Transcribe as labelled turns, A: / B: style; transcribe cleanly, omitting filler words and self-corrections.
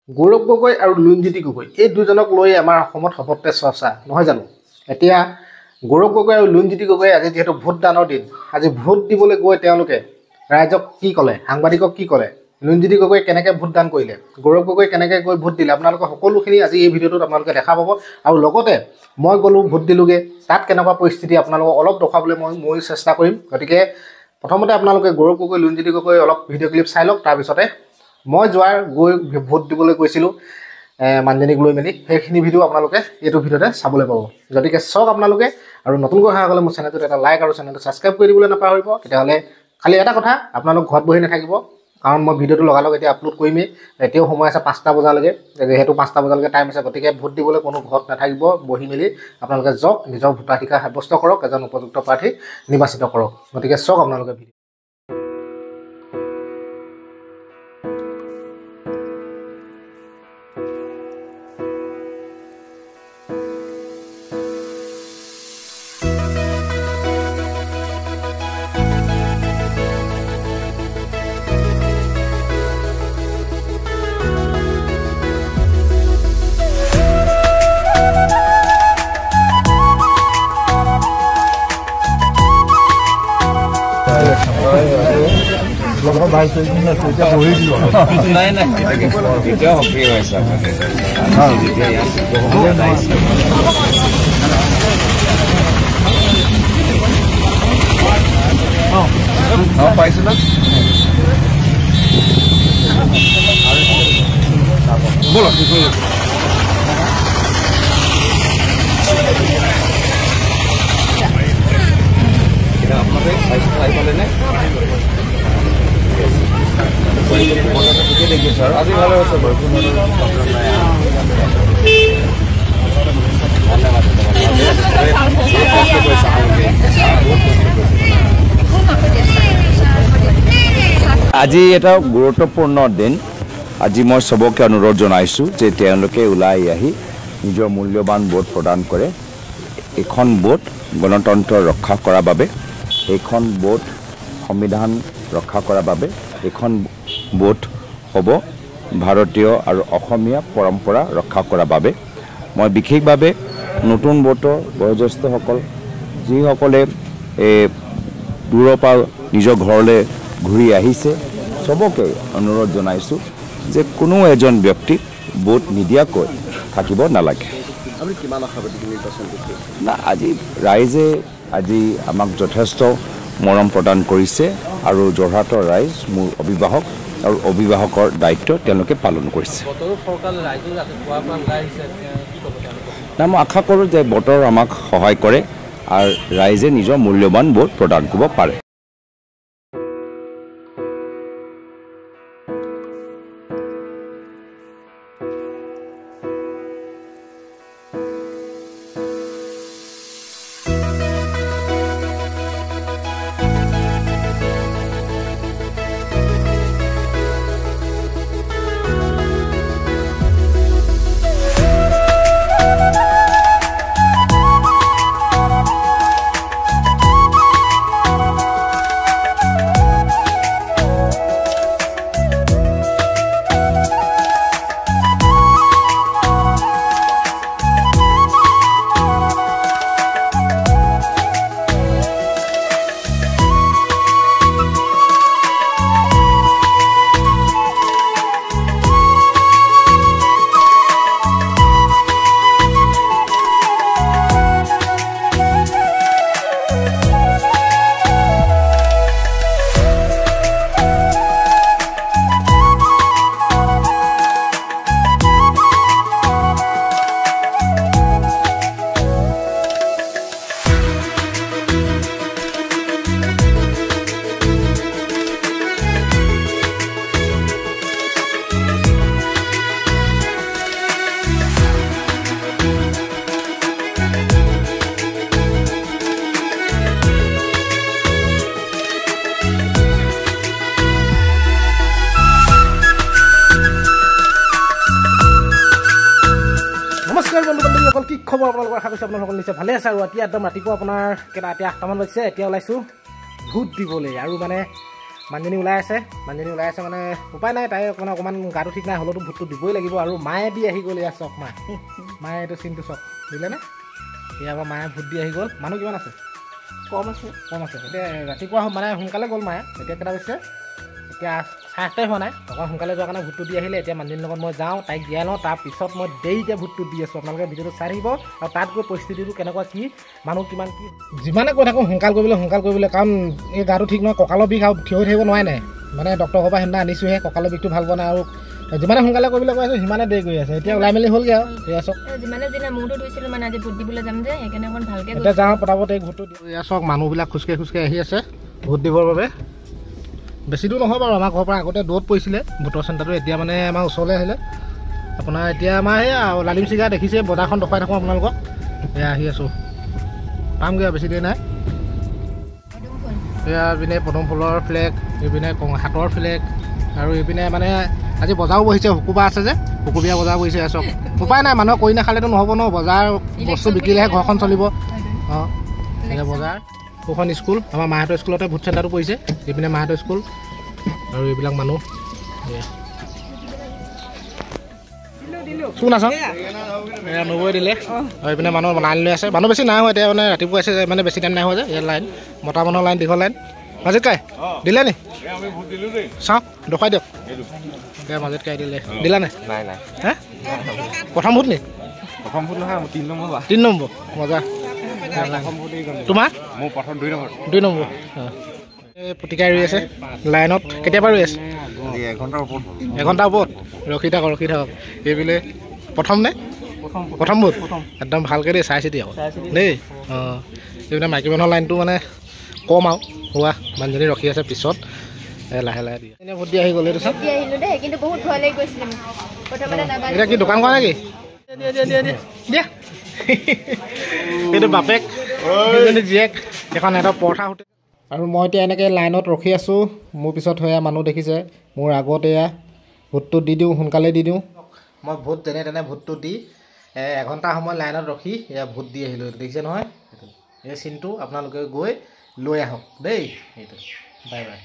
A: গৌৰৱ গগৈ আৰু লুঞ্জিতি গগৈ এই দুজনক লৈ আমাৰ অসমত সপতে চৰ্চা নহয় জানো এতিয়া গৌৰৱ গগৈ আৰু লুঞ্জিতি গগৈ আজি যেহেতু ভোট দানৰ দিন আজি ভোট দিবলৈ গৈ তেওঁলোকে ৰাইজক কি ক'লে সাংবাদিকক কি ক'লে লুঞ্জিতি গগৈ কেনেকৈ ভোট দান কৰিলে গৌৰৱ গগৈ কেনেকৈ গৈ ভোট দিলে আপোনালোকে সকলোখিনি আজি এই ভিডিঅ'টোত আপোনালোকে দেখা পাব আৰু লগতে মই গ'লো ভোট দিলোগে তাত কেনেকুৱা পৰিস্থিতি আপোনালোকক অলপ দেখাবলৈ মই চেষ্টা কৰিম গতিকে প্ৰথমতে আপোনালোকে গৌৰৱ গগৈ লুঞ্জিতি গগৈ অলপ ভিডিঅ' ক্লিপ চাই লওক তাৰপিছতে মই যোৱাৰ গৈ ভোট দিবলৈ গৈছিলোঁ মানুহজনীক লৈ মেলি সেইখিনি ভিডিঅ' আপোনালোকে এইটো ভিডিঅ'তে চাবলৈ পাব গতিকে চাওক আপোনালোকে আৰু নতুনকৈ অহা হ'লে মোৰ চেনেলটোত এটা লাইক আৰু চেনেলটো ছাবস্ক্ৰাইব কৰি দিবলৈ নাপাহৰিব তেতিয়াহ'লে খালি এটা কথা আপোনালোক ঘৰত বহি নাথাকিব কাৰণ মই ভিডিঅ'টো লগালগ এতিয়া আপলোড কৰিমেই এতিয়াও সময় আছে 5টা বজালৈকে যিহেতু 5টা বজালৈকে টাইম আছে গতিকে ভোট দিবলৈ কোনো ঘৰত নাথাকিব বহি মেলি আপোনালোকে যাওক নিজৰ ভোটাধিকাৰ সাব্যস্ত কৰক এজন উপযুক্ত প্ৰাৰ্থী নিৰ্বাচিত কৰক গতিকে চাওক আপোনালোকে ভিডিঅ' আজি ভালো আছে বৰষুণ
B: আজি এটা গুৰুত্বপূৰ্ণ দিন আজি মই সবকে অনুৰোধ জনাইছো যে তেওঁলোকে ওলাই আহি নিজৰ মূল্যৱান ভোট প্ৰদান কৰে এখন ভোট গণতন্ত্ৰ ৰক্ষা কৰাৰ বাবে এখন ভোট সংবিধান ৰক্ষা কৰাৰ বাবে এখন ভোট হ'ব ভাৰতীয় আৰু অসমীয়া পৰম্পৰা ৰক্ষা কৰাৰ বাবে মই বিশেষভাৱে নতুন ভোটৰ বয়োজ্যেষ্ঠসকল যিসকলে দূৰৰ পৰা নিজৰ ঘৰলৈ ঘূৰি আহিছে সবকে অনুৰোধ জনাইছো যে কোনো এজন ব্যক্তিক ভোট নিদিয়াকৈ থাকিব নালাগে
A: আপুনি কিমান আশাবাদী নিৰ্বাচনটো
B: না আজি ৰাইজে আজি আমাক যথেষ্ট মৰম প্ৰদান কৰিছে আৰু যোৰহাটৰ ৰাইজ মোৰ অভিভাৱক আৰু অভিভাৱকৰ দায়িত্ব তেওঁলোকে পালন কৰিছে না মই আশা কৰোঁ যে বতৰ আমাক সহায় কৰে আৰু ৰাইজে নিজৰ মূল্যৱান ভোট প্ৰদান কৰিব পাৰে
A: কি খবৰ আপোনালোকৰ আশা কৰিছোঁ আপোনালোকৰ নিশ্চয় ভালে আছে আৰু এতিয়া একদম ৰাতিপুৱা আপোনাৰ কেইটা এতিয়া 8টামান বাজিছে এতিয়া ওলাইছোঁ ভোট দিবলৈ আৰু মানে মানুহজনী ওলাই আছে মানে উপায় নাই, তাই অকণমান গাটো ঠিক নাই, হ'লেতো ভোটটো দিবই লাগিব। আৰু মায়ে দি আহি গ'ল, এয়া চক মায়ে এইটো চিনটো চক দিলেনে? এয়া আমাৰ মায়ে ভোট দি আহি গ'ল। মানুহ কিমান আছে? কম আছে। এতিয়া ৰাতিপুৱা মানে সোনকালে গ'ল মায়ে। এতিয়া কেইটা হৈছে? এতিয়া 8:30 হোৱা নাই, অকণ সোনকালে যোৱাৰ কাৰণে ভোটটো দি আহিলে। এতিয়া মানুহজনীৰ লগত মই যাওঁ, তাইক দিয়াই লওঁ, তাৰপিছত মই দেৰিকৈ ভোটটো দি আছোঁ। আপোনালোকে ভিডিঅ'টো চাই থাকিব। আৰু তাত গৈ পৰিস্থিতিটো কেনেকুৱা, কি মানুহ কিমান, কি যিমানে কৈ থাকোঁ সোনকাল কৰিবলৈ, কাৰণ এই গাটো ঠিক নহয়, কঁকালৰ বিষ আৰু থিয় হৈ থাকিব নোৱাৰে নাই, মানে ডক্টৰৰ ঘৰৰ পৰা সেইদিনা আনিছোঁহে, কঁকালৰ বিষটো ভাল পোৱা নাই। আৰু যিমানে সোনকালে কৰিবলৈ কৈ আছোঁ সিমানে দেৰি কৰি আছে। এতিয়া ওলাই মেলি হ'লগৈ আৰু এয়া চক
C: যিমানে মূৰটো ধুইছিলোঁ মানে আজি ভোট দিবলৈ যাম যে, সেইকাৰণে অকণ ভালকৈ
A: এতিয়া যাওঁ পটাপট এই ভোটটো দিওঁ। এয়া চক মানুহবিলাক খোজকাঢ়ি আহি আছে ভোট দিবৰ বাবে। বেছি দূৰ নহয় বাৰু, আমাৰ ঘৰৰ পৰা আগতে দূৰত পৰিছিলে ভোটৰ চেণ্টাৰটো, এতিয়া মানে আমাৰ ওচৰলৈ আহিলে। আপোনাৰ এতিয়া আমাৰ সেয়া লালিম চিগা দেখিছে, বজাৰখন দেখুৱাই থাকোঁ আপোনালোকক। এয়া আহি আছোঁ, পামগৈ আৰু বেছি দেৰি নাই। এয়া এইপিনে পদুম ফুলৰ ফ্লেগ, এইপিনে হাতৰ ফ্লেগ, আৰু এইপিনে মানে আজি বজাৰো বহিছে, শুকুৰবাৰ আছে যে, শুকুৰবীয়া বজাৰ বহিছে। চব উপায় নাই, মানুহে কৰি নাখালেতো নহ'ব ন, বজাৰ বস্তু বিকিলেহে ঘৰখন চলিব। অঁ এয়া বজাৰ, সেইখন স্কুল, আমাৰ মাহঁতৰ স্কুলতে ভোট চেণ্টাৰটো পৰিছে। এইপিনে মাহঁতৰ স্কুল আৰু এইবিলাক মানুহ কোন আছা? এয়া 90 দিলে। আৰু এইপিনে মানুহ লাইন লৈ আছে, মানুহ বেছি নাই হোৱা এতিয়া, মানে ৰাতিপুৱা আছে মানে বেছি টাইম নাই হোৱা যে। ইয়াত লাইন, মতা মানুহৰ লাইন, দীঘল লাইন। মাজত কাই দিলে নি? চাওক দেখুৱাই দিয়ক। এতিয়া মাজত কাই দিলা নে? হে প্ৰথম ভোট নি?
D: প্ৰথম ভোট নহয়,
A: 3 নম্বৰ। মজা। তোমাৰ?
D: মোৰ প্ৰথম 2 নম্বৰ।
A: 2 নম্বৰ। প্ৰতিকাই ৰৈ আছে লাইনত, কেতিয়াবা ৰৈ আছে? 1 ঘণ্টাৰ ওপৰত ৰখি থাকক। এইবোলে প্ৰথম নে? প্ৰথম ভোট একদম ভালকৈ দেই, চাই চিতি আকৌ দেই। অঁ এইবিলাক মাইকী মানুহৰ লাইনটো মানে কম আৰু হোৱা, মানুহজনী ৰখি আছে পিছত, লাহে দিয়ে। এনেই ভোট দি আহি গ'লে এইটো চাওক।
C: কিন্তু বহুত ভয় লাগি গৈছিলে।
A: এতিয়া কি দোকান কৰা নেকি? দিয়া এইটো বাপেক, জীয়েক, এখন সিহঁতৰ পৰঠা হোটেল। আৰু মই এতিয়া এনেকৈ লাইনত ৰখি আছোঁ, মোৰ পিছত সেয়া মানুহ দেখিছে, মোৰ আগত এয়া ভোটটো দি দিওঁ, সোনকালে দি দিওঁ। মই ভোট যেনে তেনে ভোটটো দি 1 ঘণ্টা সময় লাইনত ৰখি এয়া ভোট দি আহিলোঁ। দেখিছে নহয়, এই চিনটো আপোনালোকে গৈ লৈ আহক দেই। সেইটো বাই বাই।